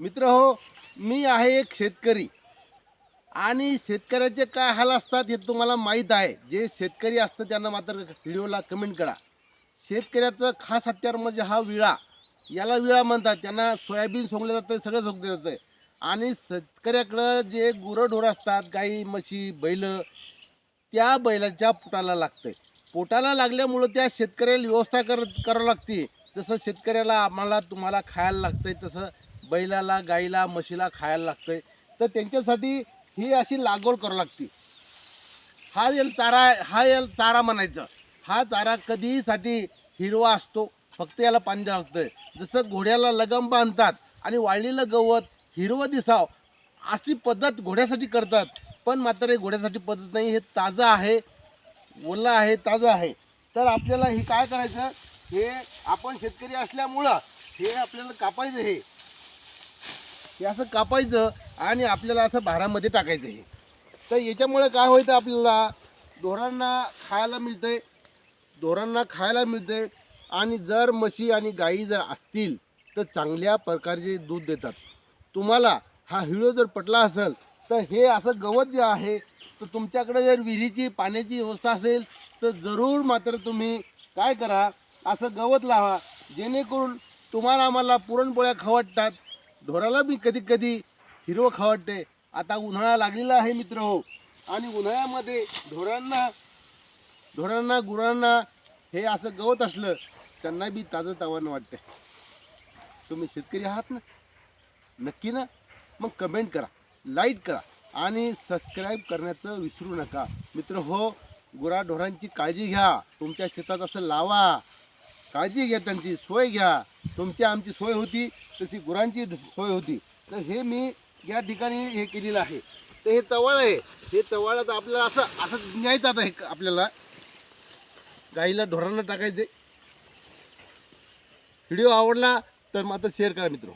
मित्र हो, मी आहे एक शेतकरी आणि शेतकऱ्याचे काय हाल असतात हे तुम्हाला माहीत आहे. जे शेतकरी असतं त्यांना मात्र व्हिडिओला कमेंट करा. शेतकऱ्याचं खास हत्यार म्हणजे हा विळा. याला विळा म्हणतात. त्यांना सोयाबीन सोंगलं जातं, सगळं सोंगलं जातं. आणि शेतकऱ्याकडं जे गुरंढोरं असतात, गाई, म्हशी, बैलं, त्या बैलाच्या पोटाला लागतंय. पोटाला लागल्यामुळं त्या शेतकऱ्याला व्यवस्था करावं लागते. जसं शेतकऱ्याला आम्हाला तुम्हाला खायला लागतंय, तसं बैलाला, गाईला, म्हशीला खायला लागतंय. तर त्यांच्यासाठी ही अशी लागवड करावी लागते. हा याला चारा म्हणायचं. हा चारा कधीसाठी हिरवा असतो, फक्त याला पाणी द्यावं लागतं. जसं घोड्याला लगाम बांधतात आणि वाळलेलं गवत हिरवं दिसावं अशी पद्धत घोड्यासाठी करतात. पण मात्र हे घोड्यासाठी पद्धत नाही. हे ताजं आहे, ओलं आहे, ताजं आहे. तर आपल्याला हे काय करायचं, हे आपण शेतकरी असल्यामुळं हे आपल्याला कापायचं. हे असं कापायचं आणि आपल्याला असं भारामध्ये टाकायचं. हे तर याच्यामुळे काय होतं, आपल्याला ढोरांना खायला मिळते आणि जर म्हशी आणि गाई जर असतील तर चांगल्या प्रकारचे दूध देतात. तुम्हाला हा व्हिडिओ जर पटला असेल तर हे असं गवत जे आहे, तर तुमच्याकडे जर विहिरीची पाण्याची व्यवस्था असेल तर जरूर मात्र तुम्ही काय करा, असं गवत लावा. जेणेकरून तुम्हाला आम्हाला पुरणपोळ्या खाऊ वाटतात, ढोराला बी कधी कधी हिरवं खाऊ वाटते. आता उन्हाळा लागलेला आहे मित्र हो, आणि उन्हाळ्यामध्ये ढोरांना ढोरांना गुरांना हे असं गवत असलं त्यांना बी ताजं तावं वाटतं. तुम्ही शेतकरी आहात ना, नक्की ना? मग कमेंट करा, लाईक करा आणि सबस्क्राईब करण्याचं विसरू नका. मित्र हो, गुराढोरांची काळजी घ्या. तुमच्या शेतात असं लावा, काळजी घ्या, त्यांची सोय घ्या. तुमची आमची सोय होती तशी गुरांची सोय होती. तर हे मी या ठिकाणी हे केलेलं आहे. तर हे चवळ आहे. हे चवळाचं आपल्याला असं असं न्यायचं. आता हे आपल्याला गाईला ढोरांना टाकायचे. व्हिडिओ आवडला तर मात्र शेअर करा मित्र.